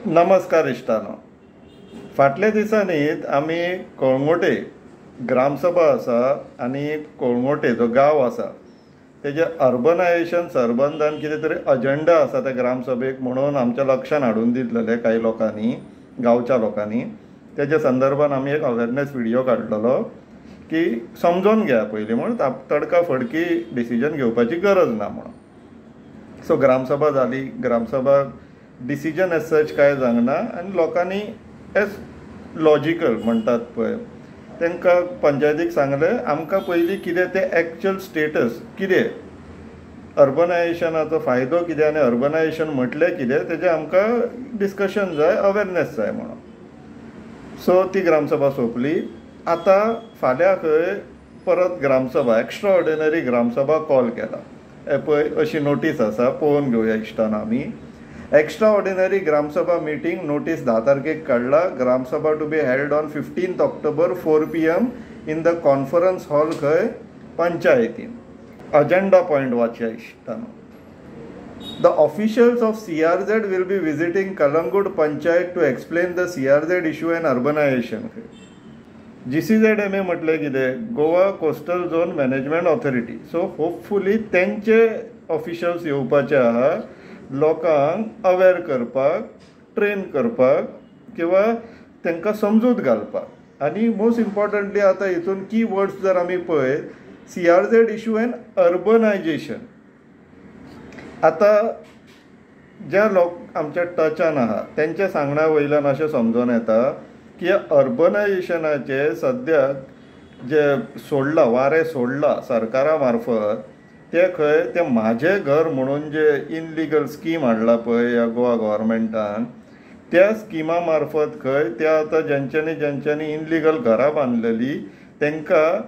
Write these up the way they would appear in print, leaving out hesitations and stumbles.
नमस्कार इश्टानो. फाटल्या दिसांनी आमी कळंगुटे ग्रामसभा आसा आनी कळंगुटे जो गांव आसा तेजे अर्बनायझेशन सरबंदान कितें तरी अजेंडा आसा त्या ग्रामसभेक म्हणून आमच्या लक्षान हाडून दिलेले काही लोकांनी, गांवच्या लोकांनी. तेज्या संदर्भान आमी एक अवेरनेस व्हिडिओ काडलेलो की समजून घ्या पयलीं म्हणून तडका फडकी डिसिजन घेवपाची गरज ना म्हणून. सो ग्रामसभा जाली. ग्रामसभा डिसिजन एज सच कांय जावना आनी लोकांनी एज लॉजिकल म्हणटात पळय तांकां पंचायतीक सांगलें आमकां पयलीं कितें तें एक्चुअल स्टेटस कितें, अर्बनायझेशनाचो फायदो कितें आनी अर्बनायझेशन म्हटलें कितें तेजें आमकां डिस्कशन जाय, अवेरनेस जाय म्हणून. सो ती ग्रामसभा सोंपली. आतां फाल्यां खंय परत ग्रामसभा, एक्स्ट्रा ऑर्डिनरी ग्रामसभा कॉल केला. हे पळय अशी नोटीस आसा, पळोवन घेवया इश्टान आमी. Extra ordinary gram sabha meeting notice 10 तारखेक काडला. Gram sabha to be held on 15 October 4 PM in the conference hall खंय पंचायतीन. अजेंडा पॉयंट वाचया इश्टानो. The officials of CRZ will be visiting Calangute panchayat to explain the CRZ issue and urbanisation. GCZMA म्हटलें कितें, Goa coastal zone management authority. So hopefully तेंचे officials येवपाचे आहा लोकांक अवेर करपाक, ट्रेन करपाक किंवा तांकां समजूत घालपाक. आनी मोस्ट इम्पॉर्टंटली आतां हितून की वर्ड्स जर आमी पळय, CRZ इश्यू एंड अर्बनायझेशन. आतां ज्या लोक आमच्या टचान आहा तेंच्या सांगण्या वयल्यान अशें समजून येता की अर्बनायझेशनाचे सद्याक जे सोडला, वारें सोडला सरकारा मार्फत, ते खंय ते म्हाजें घर म्हणून जे इनलिगल स्कीम हाडला पळय ह्या गोवा गव्हर्मेंटान, त्या स्किमा मार्फत खंय त्या आतां ज्यांच्यांनी इनलिगल घरां बांदलेली तांकां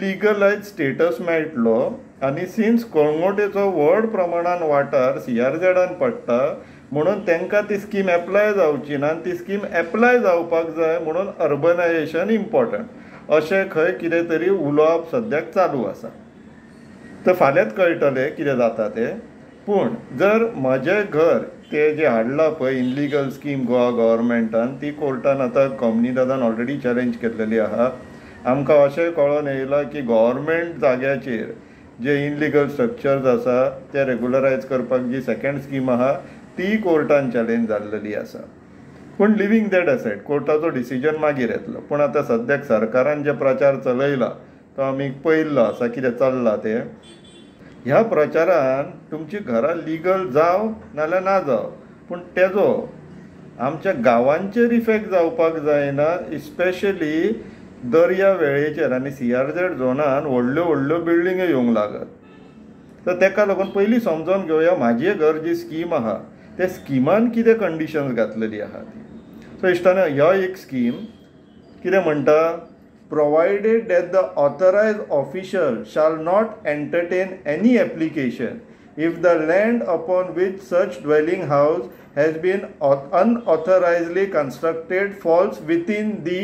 लिगलायज स्टेटस मेळटलो. आनी सिन्स कळंगुटेचो व्हड प्रमाणान वाठार CRZान पडटा म्हणून तांकां ती स्कीम एप्लाय जावची ना आनी ती स्कीम एप्लाय जावपाक जाय म्हणून अर्बनायझेशन इम्पॉर्टंट अशें खंय कितें तरी उलोवप सद्याक चालू आसा. तर फाल्यांच कळटलें कितें जाता तें. पूण जर म्हजें घर तें जें हाडलां पळय इनलिगल स्कीम गोवा गव्हर्मेंटान, ती कोर्टान आतां कंपनी दादान ऑलरेडी चॅलेंज केल्लेली आहा. आमकां अशें कळोन येयलां की गव्हर्मेंट जाग्याचेर जे इनलिगल स्ट्रक्चर्स आसा ते रेगुलरायज करपाक जी सेकंड स्कीम आहा ती कोर्टान चॅलेंज जाल्लेली आसा. पूण लिवींग दॅट एसेट कोर्टाचो डिसिजन मागीर येतलो. पूण आतां सद्याक सरकारान जे प्रचार चलयला तो आमी पळयल्लो आसा कितें चल्लां तें. ह्या प्रचारान तुमची घरां लिगल जाव नाल्यार ना जाव, पूण तेजो आमच्या गांवांचेर इफेक्ट जावपाक जायना. इस्पेशली दर्या वेळेचेर आनी CRZ झोनान व्हडल्यो व्हडल्यो बिल्डिंग्यो येवंक लागत. तर ताका लागून पयलीं समजून घेवया म्हाजें घर जी स्कीम आहा त्या स्किमान कितें कंडिशन्स घातलेली आहा ती. सो इश्टानो, ह्यो एक स्कीम कितें म्हणटा, provided that the authorized official shall not entertain any application if the land upon which such dwelling house has been unauthorizedly constructed falls within the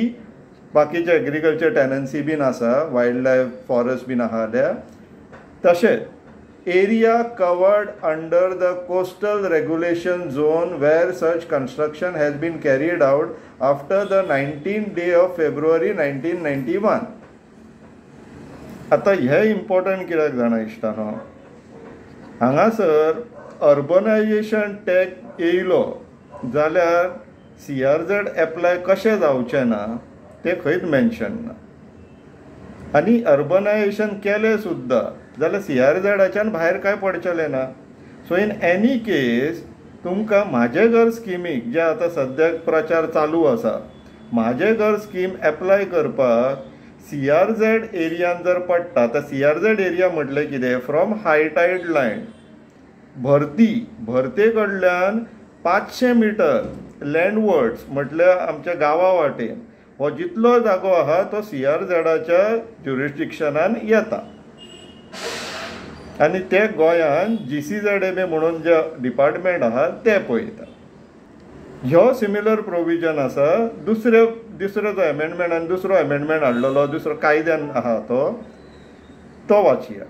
बाकीचे एग्रीकल्चर टेनन्सी बीन आसा, wild life forest been आहा त्या. तशेंच area covered under the coastal regulation zone where such construction has been carried out after the 19th day of February 1991. आतां हे important कित्याक जाणा इश्टानो, हांगासर अर्बनायझेशन टॅक्स येयलो जाल्यार CRZ एप्लाय कशें जावचें ना तें खंयच मेन्शन ना. आनी अर्बनायझेशन केलें सुद्दां जाल्यार CRZच्यान भायर कांय पडचलें ना. सो इन एनी केस तुमकां म्हाजें घर स्किमीक जे आतां सद्याक प्रचार चालू आसा, म्हाजें घर स्कीम एप्लाय करपाक CRZ एरियान जर पडटा, तर CRZ एरिया म्हटलें कितें, फ्रॉम हायटायड लायन भरते कडल्यान 500 मीटर लँडवर्ड्स म्हटल्यार आमच्या गांवा वाटेन हो जितलो जागो आहा तो CRZच्या ज्युरिस्डिक्शनान येता. आनी ते गोंयान GCZMA म्हणून जे डिपार्टमेंट आहा ते पळयता. ह्यो सिमिलर प्रोविजन आसा. दुसरो जो एमेंडमेंट आनी दुसरो एमेंडमेंट हाडलेलो दुसरो कायद्यान आहा तो वाचया.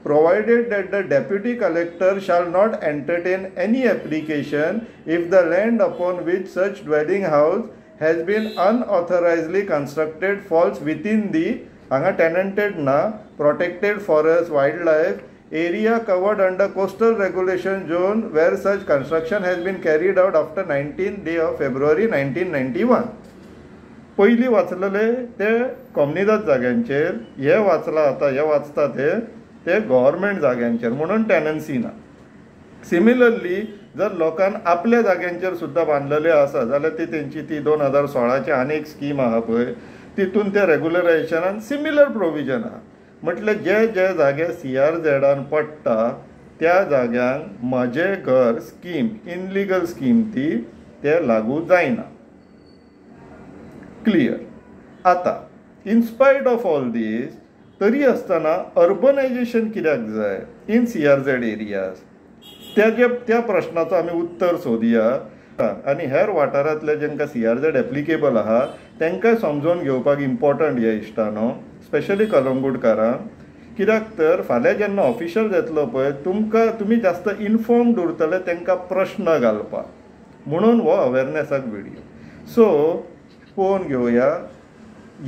provided that the deputy collector shall not entertain any application if the land upon which such dwelling house has been unauthorizedly constructed falls within the हांगा tenanted ना protected forest wildlife area covered under coastal regulation zone where such construction has been carried out after 19th day of February 1991. पयलीं वाचलेले ते कॉम्युनिदाद जाग्यांचेर, हे वाचला आतां हे वाचता ते गव्हर्मेंट जाग्यांचेर म्हणून टेनन्सी ना. सिमिलरली जर लोकांन आपल्या जाग्यांचेर सुद्दां बांदलेले आसा जाल्यार ती तेंची ती 2016ची आनी एक स्कीम आहा पळय तितून ते रेग्युलरायजेशनान सिमिलर प्रोविजन आहा. म्हटल्यार जे जागे CRZान पडटा त्या जाग्यांक म्हजें घर स्कीम इनलिगल स्कीम ती ते लागू जायना. क्लियर. आता इनस्पायट ऑफ ऑल दीस तरी आसतना अर्बनायजेशन कित्याक जाय इन CRZ एरियाज त्या प्रश्नाचो आमी उत्तर सोदया आनी हेर वाठारांतले जेंकां CRZ एप्लिकेबल आहा तांकां समजून घेवपाक इम्पॉर्टंट हे दिसता न्हू, स्पेशली कलंगूटकारांक. कित्याक तर फाल्यां जेन्ना ऑफिशियल येतलो पळय तुमी जास्त इन्फॉर्म्ड उरतले तांकां प्रश्न घालपाक म्हणून हो अवेरनेसाक व्हिडिओ. सो पळोवन घेवया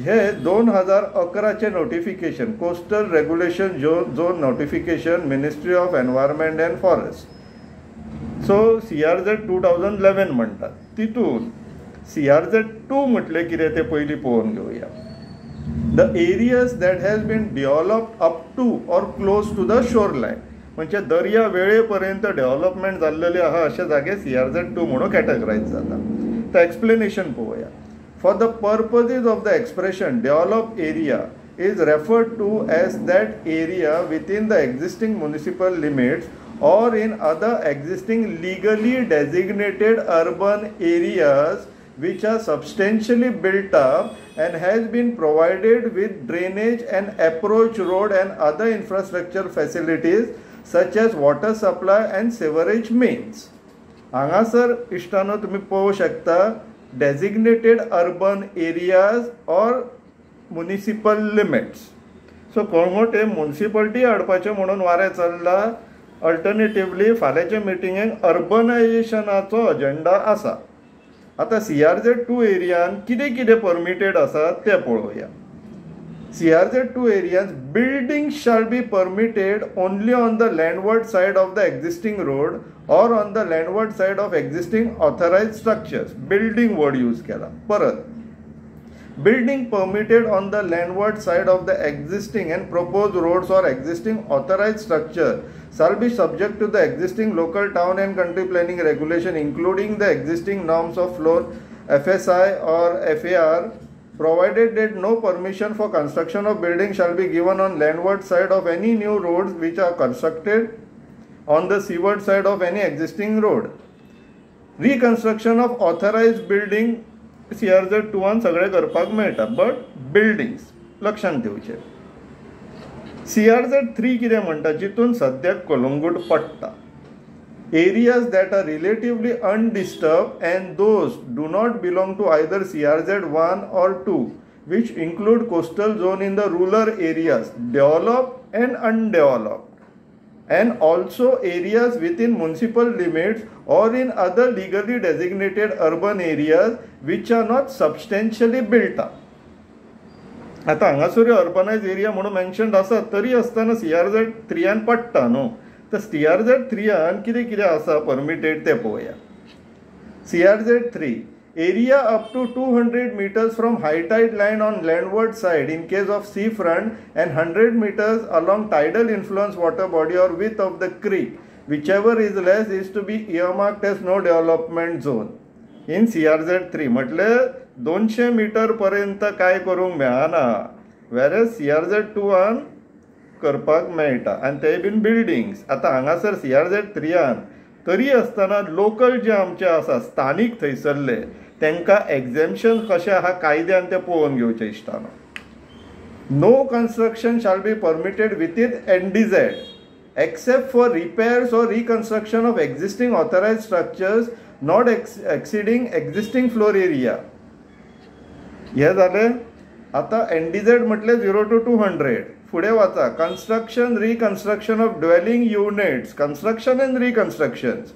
हे 2011चे notification coastal regulation zone notification ministry of environment and forest. So CRZ 2011 म्हणटात. तितून CRZ 2 म्हटलें कितें तें पयलीं पळोवन घेवया. The areas that has been developed up to or close to the shore line म्हणजे दर्या वेळे पर्यंत डेव्हलपमेंट जाल्लेले आहा अशे जागे CRZ 2 म्हणून कॅटेगरायज जाता. तर एक्सप्लेनेशन पळोवया. For the purposes of the expression developed area is referred to as that area within the existing municipal limits or in other existing legally designated urban areas which are substantially built up and has been provided with drainage and approach road and other infrastructure facilities such as water supply and sewerage mains. हांगासर इश्टानो तुम्ही पळोवंक शकता designated urban areas or municipal limits. So कोणगोटे municipality हाडपाचें म्हणून वारें चल्ला. Alternatively फाल्यांचे मिटिंगेक अर्बनायजेशनाचो agenda आसा. आतां CRZ 2 एरियान कितें कितें परमिटेड आसा तें पळोवया. CRZ 2 areas buildings shall be permitted only on the landward side of the existing road or on the landward side of existing authorized structures. Building word use केला. परत building permitted on the landward side of the existing and proposed roads or existing authorized structure shall be subject to the existing local town and country planning regulation including the existing norms of floor FSI or FAR, provided that no permission for construction of building shall be given on landward side of any new roads which are constructed on the seaward side of any existing road. Reconstruction of authorized building CRZ 2 सगळे करपाक मेळटा but buildings लक्षांत ठेवचे. CRZ 3 कितें म्हणटा जितून सद्याक कलंगूट पडटा. Areas that are relatively undisturbed and those do not belong to either CRZ 1 or 2 which include coastal zone in the rural areas developed and undeveloped and also areas within municipal limits or in other legally designated urban areas which are not substantially built up. आता हांगासर अर्बनायज area म्हणून mentioned आसा तरी आसतना CRZ 3 पडटा न्हू. तर CRZ 3 कितें कितें आसा परमिटेड ते पळोवया. CRZ 3 area up to 200 meters from high tide line on landward side in case of sea front and 100 meters along tidal influence water body or width of the creek whichever is less is to be earmarked as no development zone in CRZ 3. म्हटले 200 metre पर्यंत काय करूंक मेळना whereas CRZ 2 करपाक मेळटा आनी ते bin buildings. आतां हांगासर CRZ 3 तरी आसतना लोकल जे आमचे आसा स्थानीक थंयसरले तांकां एक्झेम्पशन कशें आहा कायद्यान ते पळोवन घेवचें इश्टानो. No construction shall be permitted within NDZ except for repairs or reconstruction of existing authorized structures not exceeding existing floor area. हे जालें. आतां NDZ म्हटलें 0 to 200 फुडें वाचा. Construction reconstruction of dwelling units, construction and reconstructions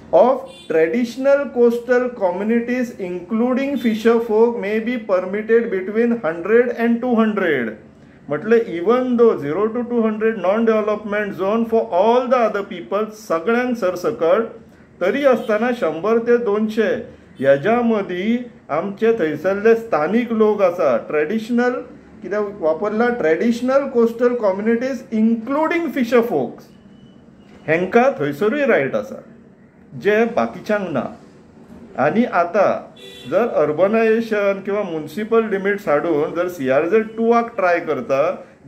of traditional coastal communities including fisher folk may be permitted between 100 and 200. म्हटले even though 0 to 200 non-development zone for all the other people सगळ्यांक सरसकट, तरी असताना 100 ते 200 ह्याच्या मदीं आमचे थंयसरले स्थानिक लोक आसा, ट्रेडिशनल कित्याक वापरला traditional coastal communities including fisher folks, हेंकां थंयसरूय रायट आसा जे बाकीच्यांक ना. आनी आतां जर अर्बनायझेशन किंवा म्युनिसिपल लिमिट्स हाडून जर CRZ2 ट्राय करता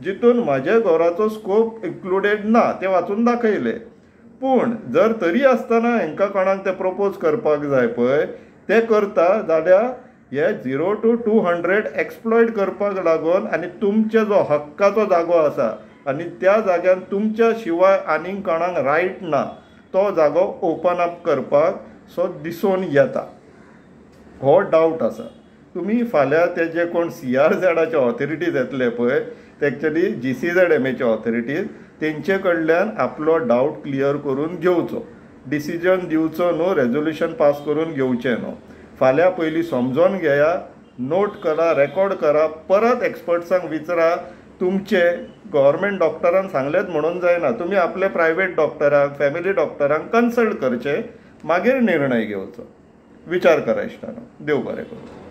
जितून म्हाज्या घराचो स्कोप इन्क्लुडेड ना ते वाचून दाखयले, पूण जर तरी आसतना हेंकां कोणाक ते प्रपोज करपाक जाय पळय ते करता जाल्यार हे 0 to 200 एक्सप्लॉयट करपाक लागून आनी तुमचे जो हक्काचो जागो आसा आनी त्या जाग्यान तुमच्या शिवाय आनीक कोणाक रायट ना तो जागो ओपन अप करपाक सो दिसून येता. हो डावट आसा. तुमी फाल्यां ते जे कोण CRZचे ऑथॉरिटीज येतले पळय ते एक्चुअली GCZMAचे ऑथॉरिटीज तेंचे कडल्यान आपलो डावट क्लियर करून घेवचो, डिसिजन दिवचो न्हू, रेजोल्युशन पास करून घेवचें न्हू. फाल्यां पयलीं समजोन घेया, नोट करा, रेकॉर्ड करा, परत एक्सपर्ट्सांक विचारा. तुमचे गव्हर्मेंट डॉक्टरान सांगलेत म्हणून जायना, तुमी आपले प्रायवेट डॉक्टरांक, फॅमिली डॉक्टरांक कन्सल्ट करचे, मागीर निर्णय घेवचो. विचार करा इश्टानो. देव बरें करूं.